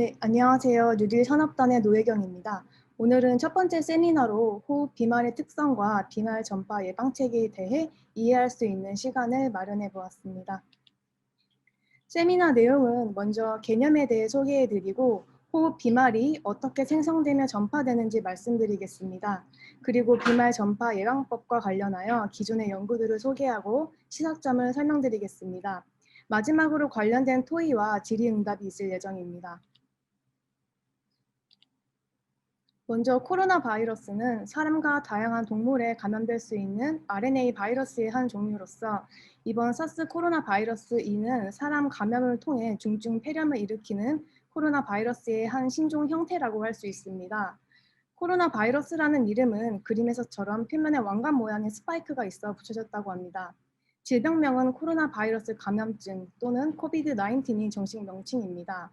네, 안녕하세요. 뉴딜 산업단의 노혜경입니다. 오늘은 첫 번째 세미나로 호흡 비말의 특성과 비말 전파 예방책에 대해 이해할 수 있는 시간을 마련해 보았습니다. 세미나 내용은 먼저 개념에 대해 소개해 드리고 호흡 비말이 어떻게 생성되며 전파되는지 말씀드리겠습니다. 그리고 비말 전파 예방법과 관련하여 기존의 연구들을 소개하고 시사점을 설명드리겠습니다. 마지막으로 관련된 토의와 질의응답이 있을 예정입니다. 먼저 코로나 바이러스는 사람과 다양한 동물에 감염될 수 있는 RNA 바이러스의 한 종류로서 이번 사스 코로나 바이러스 2는 사람 감염을 통해 중증 폐렴을 일으키는 코로나 바이러스의 한 신종 형태라고 할 수 있습니다. 코로나 바이러스라는 이름은 그림에서처럼 표면에 왕관 모양의 스파이크가 있어 붙여졌다고 합니다. 질병명은 코로나 바이러스 감염증 또는 코비드-19이 정식 명칭입니다.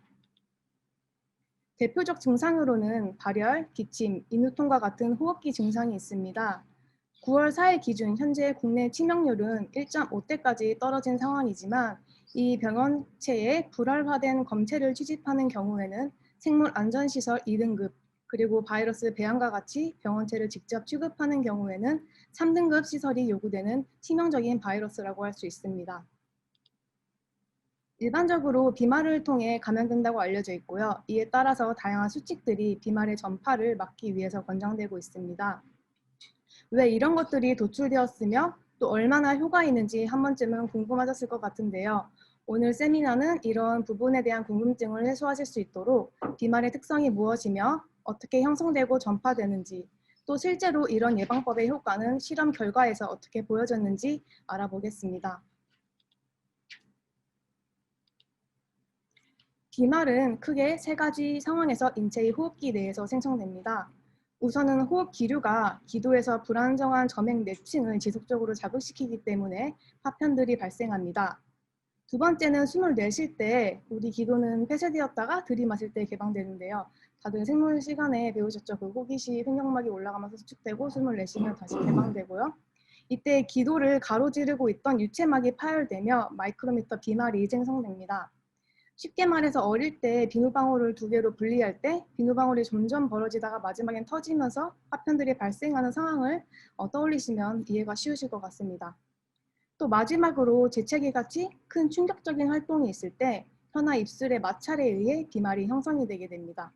대표적 증상으로는 발열, 기침, 인후통과 같은 호흡기 증상이 있습니다. 9월 4일 기준 현재 국내 치명률은 1.5대까지 떨어진 상황이지만 이 병원체에 불활화된 검체를 취집하는 경우에는 생물안전시설 2등급, 그리고 바이러스 배양과 같이 병원체를 직접 취급하는 경우에는 3등급 시설이 요구되는 치명적인 바이러스라고 할 수 있습니다. 일반적으로 비말을 통해 감염된다고 알려져 있고요. 이에 따라서 다양한 수칙들이 비말의 전파를 막기 위해서 권장되고 있습니다. 왜 이런 것들이 도출되었으며 또 얼마나 효과 있는지 한 번쯤은 궁금하셨을 것 같은데요. 오늘 세미나는 이런 부분에 대한 궁금증을 해소하실 수 있도록 비말의 특성이 무엇이며 어떻게 형성되고 전파되는지, 또 실제로 이런 예방법의 효과는 실험 결과에서 어떻게 보여졌는지 알아보겠습니다. 비말은 크게 세 가지 상황에서 인체의 호흡기 내에서 생성됩니다. 우선은 호흡 기류가 기도에서 불안정한 점액 내층을 지속적으로 자극시키기 때문에 파편들이 발생합니다. 두 번째는 숨을 내쉴 때 우리 기도는 폐쇄되었다가 들이마실 때 개방되는데요. 다들 생물 시간에 배우셨죠? 그 호기시 횡격막이 올라가면서 수축되고 숨을 내쉬면 다시 개방되고요. 이때 기도를 가로지르고 있던 유체막이 파열되며 마이크로미터 비말이 생성됩니다. 쉽게 말해서 어릴 때 비누방울을 두 개로 분리할 때 비누방울이 점점 벌어지다가 마지막엔 터지면서 파편들이 발생하는 상황을 떠올리시면 이해가 쉬우실 것 같습니다. 또 마지막으로 재채기같이 큰 충격적인 활동이 있을 때 혀나 입술의 마찰에 의해 비말이 형성이 되게 됩니다.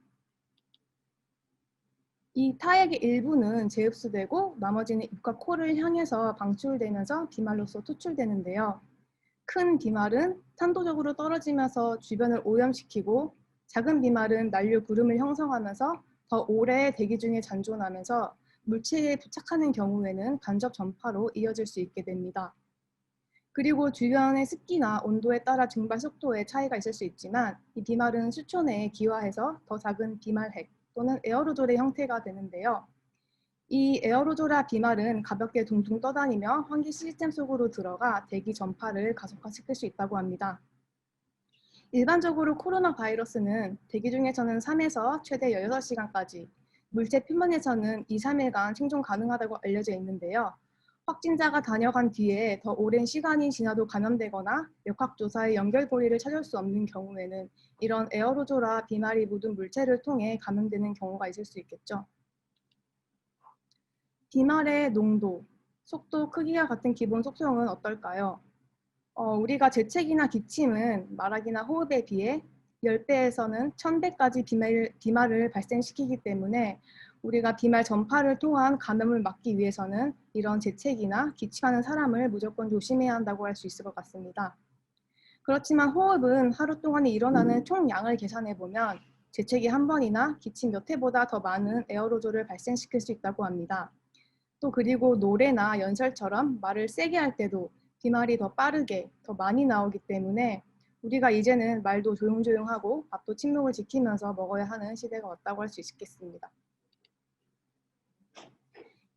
이 타액의 일부는 재흡수되고 나머지는 입과 코를 향해서 방출되면서 비말로서 투출되는데요. 큰 비말은 탄도적으로 떨어지면서 주변을 오염시키고 작은 비말은 난류 구름을 형성하면서 더 오래 대기 중에 잔존하면서 물체에 부착하는 경우에는 간접 전파로 이어질 수 있게 됩니다. 그리고 주변의 습기나 온도에 따라 증발 속도에 차이가 있을 수 있지만 이 비말은 수초 내에 기화해서 더 작은 비말핵 또는 에어로졸의 형태가 되는데요. 이 에어로졸화 비말은 가볍게 둥둥 떠다니며 환기 시스템 속으로 들어가 대기 전파를 가속화시킬 수 있다고 합니다. 일반적으로 코로나 바이러스는 대기 중에서는 3에서 최대 16시간까지, 물체 표면에서는 2, 3일간 생존 가능하다고 알려져 있는데요. 확진자가 다녀간 뒤에 더 오랜 시간이 지나도 감염되거나 역학조사의 연결고리를 찾을 수 없는 경우에는 이런 에어로졸화 비말이 묻은 물체를 통해 감염되는 경우가 있을 수 있겠죠. 비말의 농도, 속도, 크기와 같은 기본 속성은 어떨까요? 우리가 재채기나 기침은 말하기나 호흡에 비해 10배에서는 1000배까지 비말을 발생시키기 때문에 우리가 비말 전파를 통한 감염을 막기 위해서는 이런 재채기나 기침하는 사람을 무조건 조심해야 한다고 할 수 있을 것 같습니다. 그렇지만 호흡은 하루 동안에 일어나는 총량을 계산해 보면 재채기 한 번이나 기침 몇 회보다 더 많은 에어로졸을 발생시킬 수 있다고 합니다. 또 그리고 노래나 연설처럼 말을 세게 할 때도 비말이 더 빠르게, 더 많이 나오기 때문에 우리가 이제는 말도 조용조용하고 밥도 침묵을 지키면서 먹어야 하는 시대가 왔다고 할 수 있겠습니다.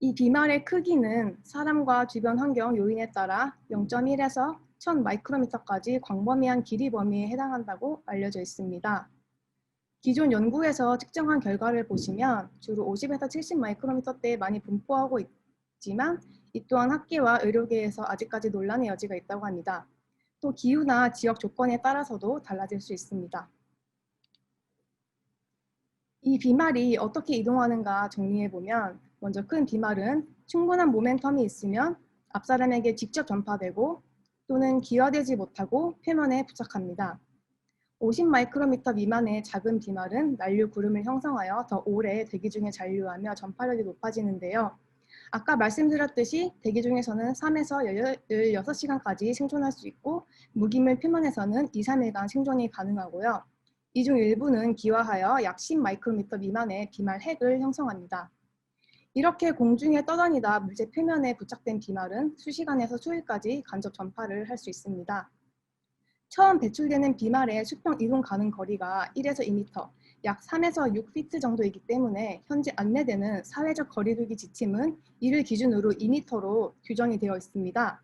이 비말의 크기는 사람과 주변 환경 요인에 따라 0.1에서 1000 마이크로미터까지 광범위한 길이 범위에 해당한다고 알려져 있습니다. 기존 연구에서 측정한 결과를 보시면 주로 50에서 70 마이크로미터대에 많이 분포하고 있지만 이 또한 학계와 의료계에서 아직까지 논란의 여지가 있다고 합니다. 또 기후나 지역 조건에 따라서도 달라질 수 있습니다. 이 비말이 어떻게 이동하는가 정리해보면 먼저 큰 비말은 충분한 모멘텀이 있으면 앞 사람에게 직접 전파되고 또는 기화되지 못하고 표면에 부착합니다. 50 마이크로미터 미만의 작은 비말은 난류 구름을 형성하여 더 오래 대기 중에 잔류하며 전파력이 높아지는데요. 아까 말씀드렸듯이 대기 중에서는 3에서 16시간까지 생존할 수 있고 무기물 표면에서는 2, 3일간 생존이 가능하고요. 이 중 일부는 기화하여 약 10 마이크로미터 미만의 비말 핵을 형성합니다. 이렇게 공중에 떠다니다 물체 표면에 부착된 비말은 수시간에서 수일까지 간접 전파를 할 수 있습니다. 처음 배출되는 비말의 수평 이동 가능 거리가 1에서 2m, 약 3에서 6피트 정도이기 때문에 현재 안내되는 사회적 거리두기 지침은 이를 기준으로 2m로 규정이 되어 있습니다.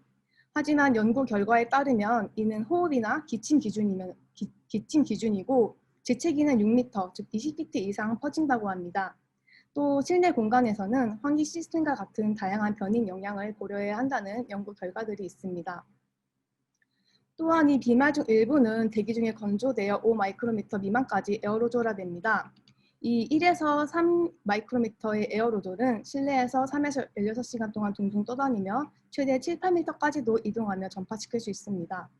하지만 연구 결과에 따르면 이는 호흡이나 기침 기준이고 재채기는 6m, 즉 20피트 이상 퍼진다고 합니다. 또 실내 공간에서는 환기 시스템과 같은 다양한 변이 영향을 고려해야 한다는 연구 결과들이 있습니다. 또한 이 비말 중 일부는 대기 중에 건조되어 5 마이크로미터 미만까지 에어로졸화됩니다. 이 1에서 3 마이크로미터의 에어로졸은 실내에서 3에서 16시간 동안 둥둥 떠다니며 최대 7, 8m까지도 이동하며 전파시킬 수 있습니다.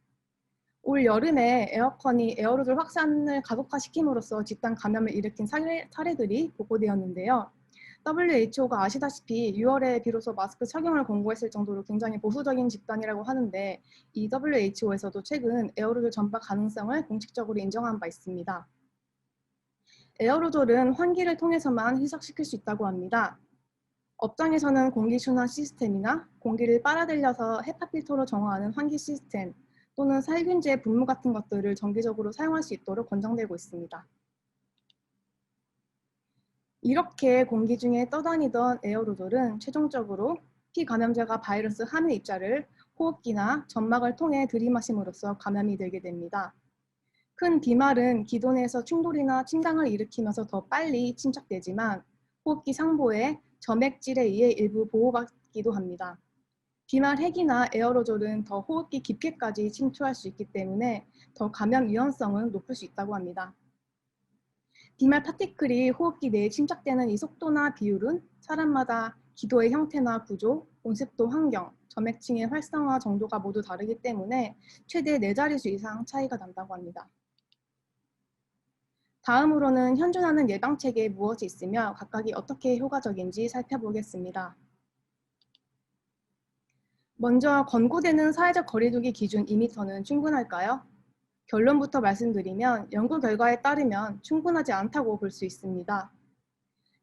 올 여름에 에어컨이 에어로졸 확산을 가속화시킴으로써 집단 감염을 일으킨 사례들이 보고되었는데요. WHO가 아시다시피 6월에 비로소 마스크 착용을 권고했을 정도로 굉장히 보수적인 집단이라고 하는데 이 WHO에서도 최근 에어로졸 전파 가능성을 공식적으로 인정한 바 있습니다. 에어로졸은 환기를 통해서만 희석시킬 수 있다고 합니다. 업장에서는 공기순환 시스템이나 공기를 빨아들여서 헤파 필터로 정화하는 환기 시스템 또는 살균제 분무 같은 것들을 정기적으로 사용할 수 있도록 권장되고 있습니다. 이렇게 공기 중에 떠다니던 에어로졸은 최종적으로 피감염자가 바이러스 함유 입자를 호흡기나 점막을 통해 들이마심으로써 감염이 되게 됩니다. 큰 비말은 기존에서 충돌이나 침강을 일으키면서 더 빨리 침착되지만 호흡기 상부의 점액질에 의해 일부 보호받기도 합니다. 비말 핵이나 에어로졸은 더 호흡기 깊게까지 침투할 수 있기 때문에 더 감염 위험성은 높을 수 있다고 합니다. 비말 파티클이 호흡기 내에 침착되는 이 속도나 비율은 사람마다 기도의 형태나 구조, 온습도 환경, 점액층의 활성화 정도가 모두 다르기 때문에 최대 4자릿수 이상 차이가 난다고 합니다. 다음으로는 현존하는 예방책에 무엇이 있으며 각각이 어떻게 효과적인지 살펴보겠습니다. 먼저 권고되는 사회적 거리두기 기준 2m는 충분할까요? 결론부터 말씀드리면 연구 결과에 따르면 충분하지 않다고 볼 수 있습니다.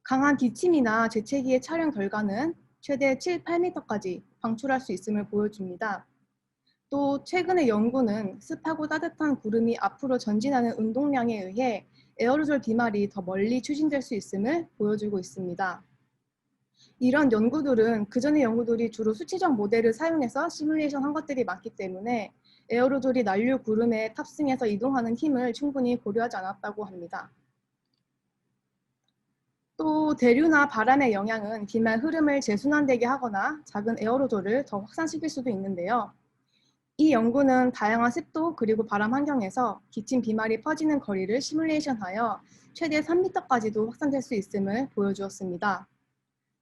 강한 기침이나 재채기의 촬영 결과는 최대 7, 8m까지 방출할 수 있음을 보여줍니다. 또 최근의 연구는 습하고 따뜻한 구름이 앞으로 전진하는 운동량에 의해 에어로졸 비말이 더 멀리 추진될 수 있음을 보여주고 있습니다. 이런 연구들은 그전의 연구들이 주로 수치적 모델을 사용해서 시뮬레이션 한 것들이 많기 때문에 에어로졸이 난류 구름에 탑승해서 이동하는 힘을 충분히 고려하지 않았다고 합니다. 또 대류나 바람의 영향은 비말 흐름을 재순환되게 하거나 작은 에어로졸을 더 확산시킬 수도 있는데요. 이 연구는 다양한 습도 그리고 바람 환경에서 기침 비말이 퍼지는 거리를 시뮬레이션하여 최대 3m까지도 확산될 수 있음을 보여주었습니다.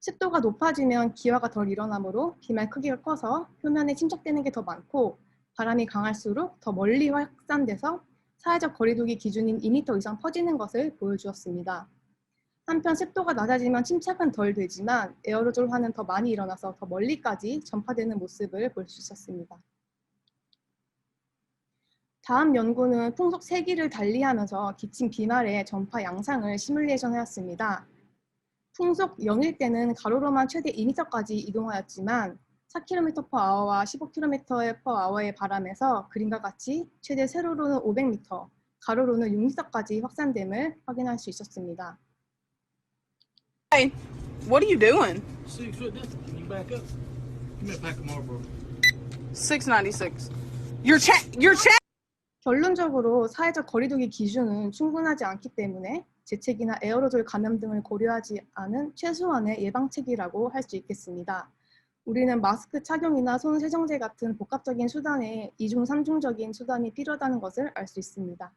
습도가 높아지면 기화가 덜 일어나므로 비말 크기가 커서 표면에 침착되는 게 더 많고 바람이 강할수록 더 멀리 확산돼서 사회적 거리두기 기준인 2m 이상 퍼지는 것을 보여주었습니다. 한편 습도가 낮아지면 침착은 덜 되지만 에어로졸화는 더 많이 일어나서 더 멀리까지 전파되는 모습을 볼 수 있었습니다. 다음 연구는 풍속 세기를 달리하면서 기침 비말의 전파 양상을 시뮬레이션하였습니다. 풍속 0일 때는 가로로만 최대 2m까지 이동하였지만 4km/h와 15km/h의 바람에서 그림과 같이 최대 세로로는 500m, 가로로는 6m까지 확산됨을 확인할 수 있었습니다. Hey, what are you doing? 6 foot distance. Can you back up? Give me a pack of Marlboro. 696. Your chat. 결론적으로 사회적 거리두기 기준은 충분하지 않기 때문에 재채기나 에어로졸 감염 등을 고려하지 않은 최소한의 예방책이라고 할 수 있겠습니다. 우리는 마스크 착용이나 손 세정제 같은 복합적인 수단에 이중, 삼중적인 수단이 필요하다는 것을 알 수 있습니다.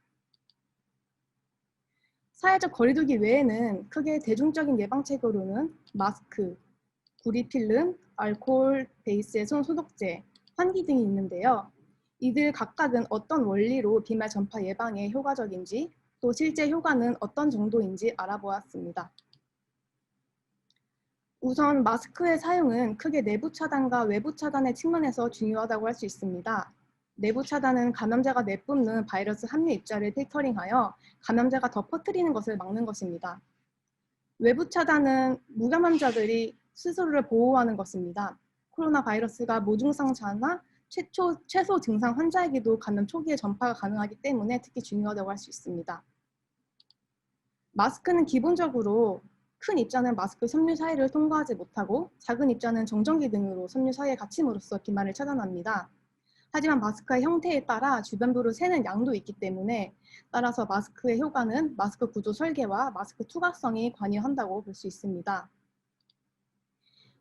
사회적 거리두기 외에는 크게 대중적인 예방책으로는 마스크, 구리필름, 알코올 베이스의 손 소독제, 환기 등이 있는데요. 이들 각각은 어떤 원리로 비말 전파 예방에 효과적인지, 또 실제 효과는 어떤 정도인지 알아보았습니다. 우선 마스크의 사용은 크게 내부 차단과 외부 차단의 측면에서 중요하다고 할 수 있습니다. 내부 차단은 감염자가 내뿜는 바이러스 함유 입자를 필터링하여 감염자가 더 퍼뜨리는 것을 막는 것입니다. 외부 차단은 무감 환자들이 스스로를 보호하는 것입니다. 코로나 바이러스가 무증상자나 최소 증상 환자에게도 감염 초기에 전파가 가능하기 때문에 특히 중요하다고 할 수 있습니다. 마스크는 기본적으로 큰 입자는 마스크 섬유 사이를 통과하지 못하고 작은 입자는 정전기 등으로 섬유 사이에 갇힘으로써 비말을 차단합니다. 하지만 마스크의 형태에 따라 주변부를 세는 양도 있기 때문에 따라서 마스크의 효과는 마스크 구조 설계와 마스크 투과성이 관여한다고 볼 수 있습니다.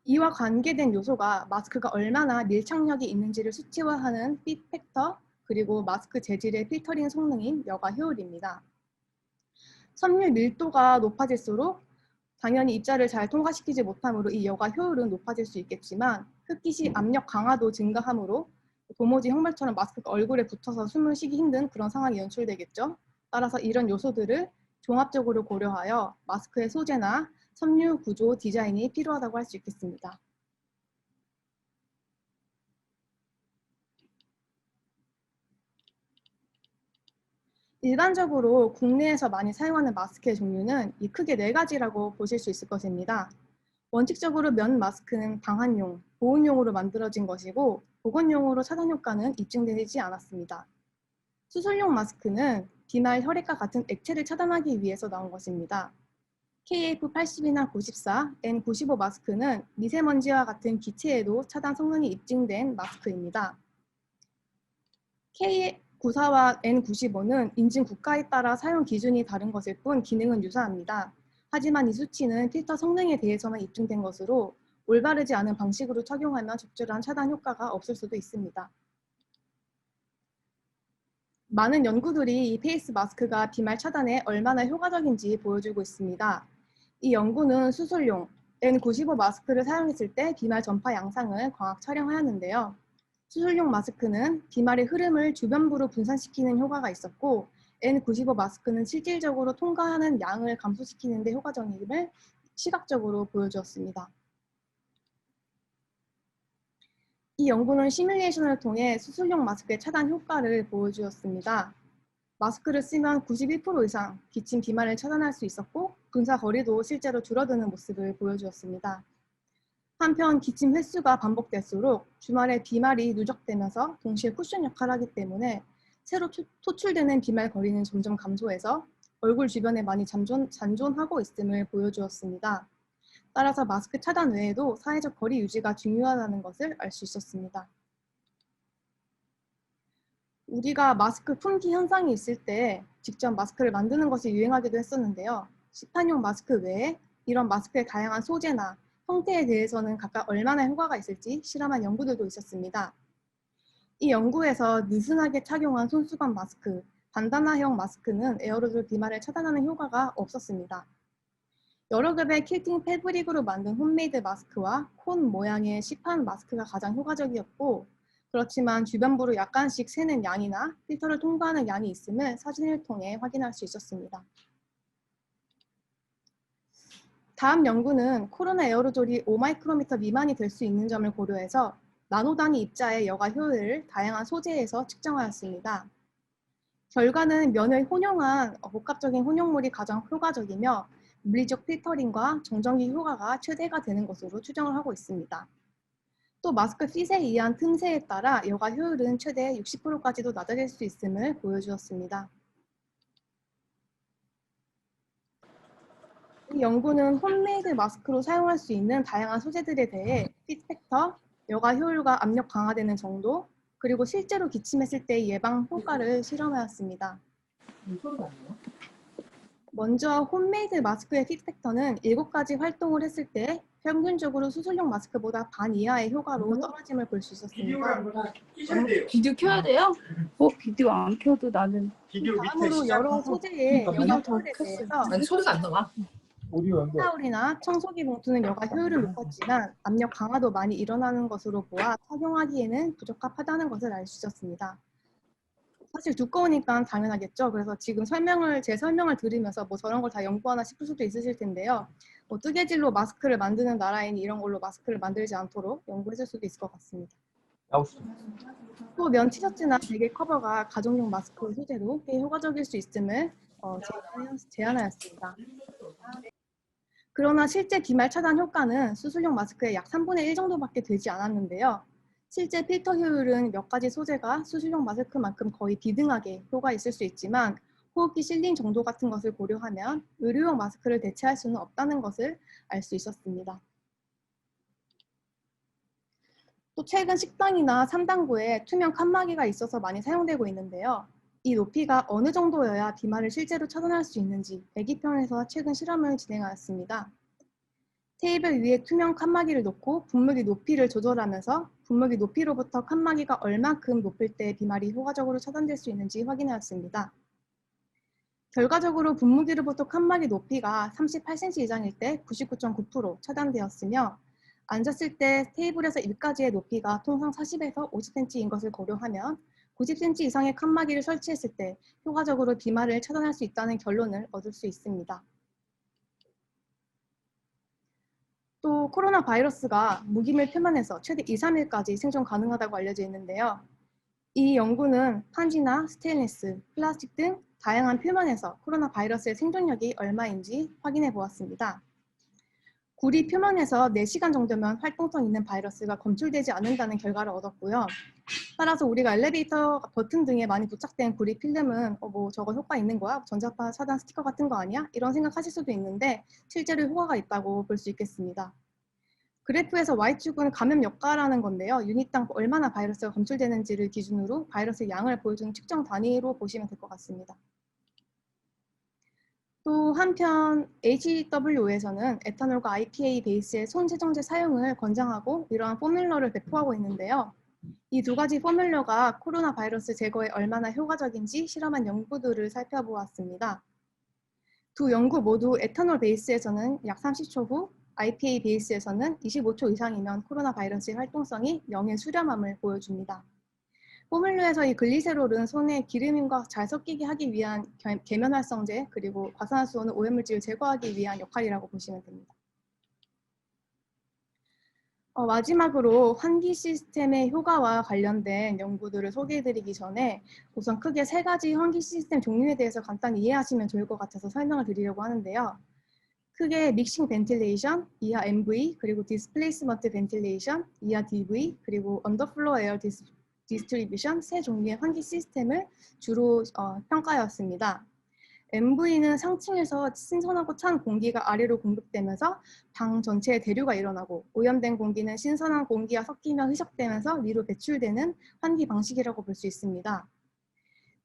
이와 관계된 요소가 마스크가 얼마나 밀착력이 있는지를 수치화하는 핏 팩터, 그리고 마스크 재질의 필터링 성능인 여과 효율입니다. 섬유 밀도가 높아질수록 당연히 입자를 잘 통과시키지 못하므로 이 여과 효율은 높아질 수 있겠지만 흡기 시 압력 강화도 증가하므로 도무지 형벌처럼 마스크가 얼굴에 붙어서 숨을 쉬기 힘든 그런 상황이 연출되겠죠. 따라서 이런 요소들을 종합적으로 고려하여 마스크의 소재나 섬유 구조 디자인이 필요하다고 할 수 있겠습니다. 일반적으로 국내에서 많이 사용하는 마스크의 종류는 이 크게 4가지라고 보실 수 있을 것입니다. 원칙적으로 면 마스크는 방한용, 보온용으로 만들어진 것이고 보건용으로 차단 효과는 입증되지 않았습니다. 수술용 마스크는 비말, 혈액과 같은 액체를 차단하기 위해서 나온 것입니다. KF80이나 94, N95 마스크는 미세먼지와 같은 기체에도 차단 성능이 입증된 마스크입니다. K94와 N95는 인증 국가에 따라 사용 기준이 다른 것일 뿐 기능은 유사합니다. 하지만 이 수치는 필터 성능에 대해서만 입증된 것으로 올바르지 않은 방식으로 착용하면 적절한 차단 효과가 없을 수도 있습니다. 많은 연구들이 이 페이스 마스크가 비말 차단에 얼마나 효과적인지 보여주고 있습니다. 이 연구는 수술용 N95 마스크를 사용했을 때 비말 전파 양상을 광학 촬영하였는데요. 수술용 마스크는 비말의 흐름을 주변부로 분산시키는 효과가 있었고 N95 마스크는 실질적으로 통과하는 양을 감소시키는 데 효과적임을 시각적으로 보여주었습니다. 이 연구는 시뮬레이션을 통해 수술용 마스크의 차단 효과를 보여주었습니다. 마스크를 쓰면 91% 이상 기침 비말을 차단할 수 있었고 분사 거리도 실제로 줄어드는 모습을 보여주었습니다. 한편 기침 횟수가 반복될수록 주말에 비말이 누적되면서 동시에 쿠션 역할을 하기 때문에 새로 토출되는 비말 거리는 점점 감소해서 얼굴 주변에 많이 잔존하고 있음을 보여주었습니다. 따라서 마스크 차단 외에도 사회적 거리 유지가 중요하다는 것을 알 수 있었습니다. 우리가 마스크 품귀 현상이 있을 때 직접 마스크를 만드는 것이 유행하기도 했었는데요. 시판용 마스크 외에 이런 마스크의 다양한 소재나 형태에 대해서는 각각 얼마나 효과가 있을지 실험한 연구들도 있었습니다. 이 연구에서 느슨하게 착용한 손수건 마스크, 반다나형 마스크는 에어로졸 비말을 차단하는 효과가 없었습니다. 여러 겹의 킬팅 패브릭으로 만든 홈메이드 마스크와 콘 모양의 시판 마스크가 가장 효과적이었고 그렇지만 주변부로 약간씩 새는 양이나 필터를 통과하는 양이 있음을 사진을 통해 확인할 수 있었습니다. 다음 연구는 코로나 에어로졸이 5마이크로미터 미만이 될 수 있는 점을 고려해서 나노 단위 입자의 여과 효율을 다양한 소재에서 측정하였습니다. 결과는 면을 혼용한 복합적인 혼용물이 가장 효과적이며 물리적 필터링과 정전기 효과가 최대가 되는 것으로 추정을 하고 있습니다. 또 마스크 핏에 의한 틈새에 따라 여과 효율은 최대 60%까지도 낮아질 수 있음을 보여주었습니다. 이 연구는 홈메이드 마스크로 사용할 수 있는 다양한 소재들에 대해 핏 팩터, 여과 효율과 압력 강화되는 정도, 그리고 실제로 기침했을 때의 예방 효과를 실험하였습니다. 먼저 홈메이드 마스크의 핏팩터는 7가지 활동을 했을 때 평균적으로 수술용 마스크보다 반 이하의 효과로 떨어짐을 볼 수 있었습니다. 비디오 켜야 돼요? 비디오 안 켜도 나는. 다음으로 여러 소재의 영화 효율에 대해서 아니 소리가 안 나와. 타올이나 청소기 봉투는 여가 효율은 높았지만 압력 강화도 많이 일어나는 것으로 보아 착용하기에는 부적합하다는 것을 알 수 있었습니다. 사실 두꺼우니까 당연하겠죠. 그래서 지금 제 설명을 들으면서 뭐 저런 걸 다 연구하나 싶을 수도 있으실 텐데요. 뭐 뜨개질로 마스크를 만드는 나라에는 이런 걸로 마스크를 만들지 않도록 연구했을 수도 있을 것 같습니다. 또 면 티셔츠나 베개 커버가 가정용 마스크 소재로 꽤 효과적일 수 있음을 제안하였습니다. 그러나 실제 비말 차단 효과는 수술용 마스크의 약 3분의 1 정도밖에 되지 않았는데요. 실제 필터 효율은 몇 가지 소재가 수술용 마스크만큼 거의 비등하게 효과가 있을 수 있지만 호흡기 실링 정도 같은 것을 고려하면 의료용 마스크를 대체할 수는 없다는 것을 알 수 있었습니다. 또 최근 식당이나 삼단구에 투명 칸막이가 있어서 많이 사용되고 있는데요. 이 높이가 어느 정도여야 비말을 실제로 차단할 수 있는지 대기편에서 최근 실험을 진행하였습니다. 테이블 위에 투명 칸막이를 놓고 분무기 높이를 조절하면서 분무기 높이로부터 칸막이가 얼마큼 높을 때 비말이 효과적으로 차단될 수 있는지 확인하였습니다. 결과적으로 분무기로부터 칸막이 높이가 38cm 이상일 때 99.9% 차단되었으며 앉았을 때 테이블에서 입까지의 높이가 통상 40에서 50cm인 것을 고려하면 90cm 이상의 칸막이를 설치했을 때 효과적으로 비말을 차단할 수 있다는 결론을 얻을 수 있습니다. 또 코로나 바이러스가 무기물 표면에서 최대 2, 3일까지 생존 가능하다고 알려져 있는데요. 이 연구는 판지나 스테인리스, 플라스틱 등 다양한 표면에서 코로나 바이러스의 생존력이 얼마인지 확인해 보았습니다. 구리 표면에서 4시간 정도면 활동성 있는 바이러스가 검출되지 않는다는 결과를 얻었고요. 따라서 우리가 엘리베이터 버튼 등에 많이 부착된 구리 필름은 뭐 저거 효과 있는 거야? 전자파 차단 스티커 같은 거 아니야? 이런 생각하실 수도 있는데 실제로 효과가 있다고 볼 수 있겠습니다. 그래프에서 Y축은 감염 역가라는 건데요. 유닛당 얼마나 바이러스가 검출되는지를 기준으로 바이러스의 양을 보여주는 측정 단위로 보시면 될 것 같습니다. 또 한편 HW에서는 에탄올과 IPA 베이스의 손세정제 사용을 권장하고 이러한 포뮬러를 배포하고 있는데요. 이 두 가지 포뮬러가 코로나 바이러스 제거에 얼마나 효과적인지 실험한 연구들을 살펴보았습니다. 두 연구 모두 에탄올 베이스에서는 약 30초 후, IPA 베이스에서는 25초 이상이면 코로나 바이러스의 활동성이 0의 수렴함을 보여줍니다. 포뮬러에서 이 글리세롤은 손에 기름과 잘 섞이게 하기 위한 계면활성제 그리고 과산화수소는 오염물질을 제거하기 위한 역할이라고 보시면 됩니다. 마지막으로 환기 시스템의 효과와 관련된 연구들을 소개해드리기 전에 우선 크게 3가지 환기 시스템 종류에 대해서 간단히 이해하시면 좋을 것 같아서 설명을 드리려고 하는데요. 크게 믹싱 벤틸레이션, 이하 MV, 그리고 디스플레이스먼트 벤틸레이션, 이하 DV, 그리고 언더플로어 에어 디스트리뷰션 3종류의 환기 시스템을 주로 평가하였습니다. MV는 상층에서 신선하고 찬 공기가 아래로 공급되면서 방 전체에 대류가 일어나고 오염된 공기는 신선한 공기와 섞이며 희석되면서 위로 배출되는 환기 방식이라고 볼 수 있습니다.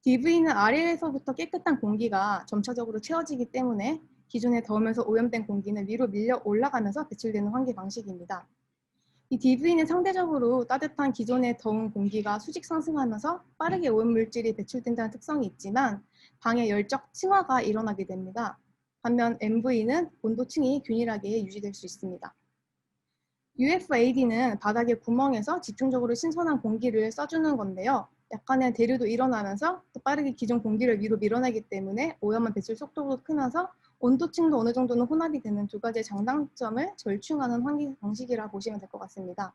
DV는 아래에서부터 깨끗한 공기가 점차적으로 채워지기 때문에 기존에 더우면서 오염된 공기는 위로 밀려 올라가면서 배출되는 환기 방식입니다. 이 DV는 상대적으로 따뜻한 기존의 더운 공기가 수직 상승하면서 빠르게 오염물질이 배출된다는 특성이 있지만 방의 열적 층화가 일어나게 됩니다. 반면 MV는 온도층이 균일하게 유지될 수 있습니다. UFAD는 바닥의 구멍에서 집중적으로 신선한 공기를 쏴주는 건데요. 약간의 대류도 일어나면서 또 빠르게 기존 공기를 위로 밀어내기 때문에 오염한 배출 속도도 크면서 온도층도 어느 정도는 혼합이 되는 두 가지의 장단점을 절충하는 환기 방식이라 보시면 될 것 같습니다.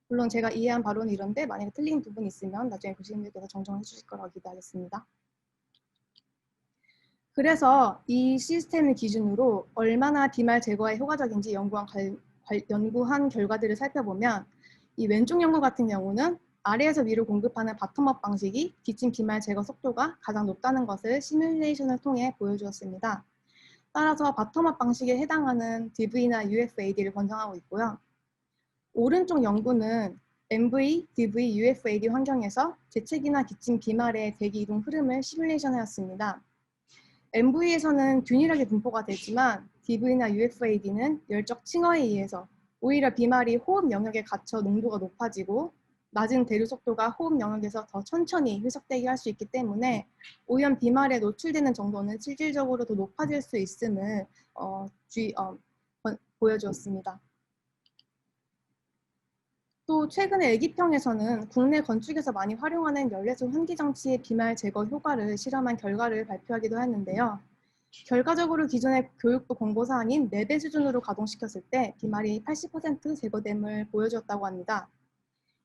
물론 제가 이해한 바로는 이런데 만약에 틀린 부분이 있으면 나중에 교수님들께서 정정해 주실 거라고 기대하겠습니다. 그래서 이 시스템을 기준으로 얼마나 비말 제거에 효과적인지 연구한 결과들을 살펴보면 이 왼쪽 연구 같은 경우는 아래에서 위로 공급하는 바텀업 방식이 기침 비말 제거 속도가 가장 높다는 것을 시뮬레이션을 통해 보여주었습니다. 따라서 바텀업 방식에 해당하는 DV나 UFAD를 권장하고 있고요. 오른쪽 연구는 MV, DV, UFAD 환경에서 재채기나 기침 비말의 대기 이동 흐름을 시뮬레이션하였습니다. MV에서는 균일하게 분포가 되지만 DV나 UFAD는 열적 층어에 의해서 오히려 비말이 호흡 영역에 갇혀 농도가 높아지고 낮은 대류 속도가 호흡 영역에서 더 천천히 희석되게 할 수 있기 때문에 오염 비말에 노출되는 정도는 실질적으로 더 높아질 수 있음을 보여주었습니다. 또 최근에 애기평에서는 국내 건축에서 많이 활용하는 열내수 환기 장치의 비말 제거 효과를 실험한 결과를 발표하기도 했는데요. 결과적으로 기존의 교육부 공고사항인 4배 수준으로 가동시켰을 때 비말이 80% 제거됨을 보여주었다고 합니다.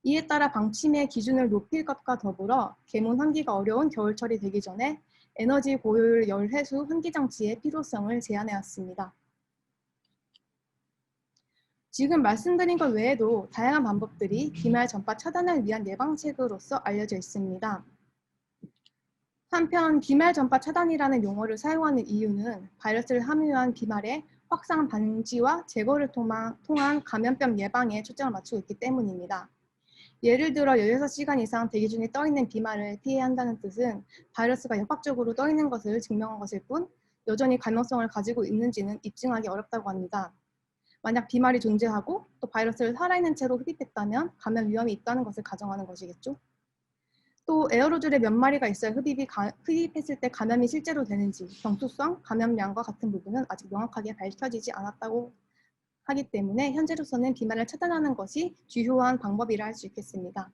이에 따라 방침의 기준을 높일 것과 더불어 계문 환기가 어려운 겨울철이 되기 전에 에너지 고효율 열해수 환기 장치의 필요성을 제안해왔습니다. 지금 말씀드린 것 외에도 다양한 방법들이 비말 전파 차단을 위한 예방책으로서 알려져 있습니다. 한편 비말 전파 차단이라는 용어를 사용하는 이유는 바이러스를 함유한 비말의 확산 방지와 제거를 통한 감염병 예방에 초점을 맞추고 있기 때문입니다. 예를 들어 16시간 이상 대기 중에 떠있는 비말을 피해야 한다는 뜻은 바이러스가 역학적으로 떠있는 것을 증명한 것일 뿐 여전히 감염성을 가지고 있는지는 입증하기 어렵다고 합니다. 만약 비말이 존재하고 또 바이러스를 살아있는 채로 흡입했다면 감염 위험이 있다는 것을 가정하는 것이겠죠. 또 에어로졸에 몇 마리가 있어야 흡입했을 때 감염이 실제로 되는지 경투성, 감염량과 같은 부분은 아직 명확하게 밝혀지지 않았다고 하기 때문에 현재로서는 비말을 차단하는 것이 주요한 방법이라 할 수 있겠습니다.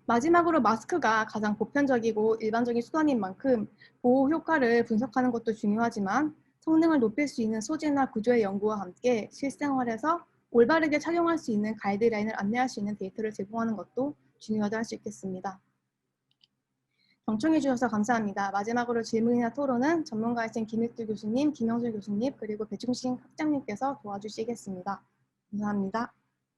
마지막으로 마스크가 가장 보편적이고 일반적인 수단인 만큼 보호 효과를 분석하는 것도 중요하지만 성능을 높일 수 있는 소재나 구조의 연구와 함께 실생활에서 올바르게 착용할 수 있는 가이드라인을 안내할 수 있는 데이터를 제공하는 것도 중요하다 할 수 있겠습니다. 경청해 주셔서 감사합니다. 마지막으로 질문이나 토론은 전문가이신 김익두 교수님, 김영술 교수님, 그리고 배충식 학장님께서 도와주시겠습니다. 감사합니다.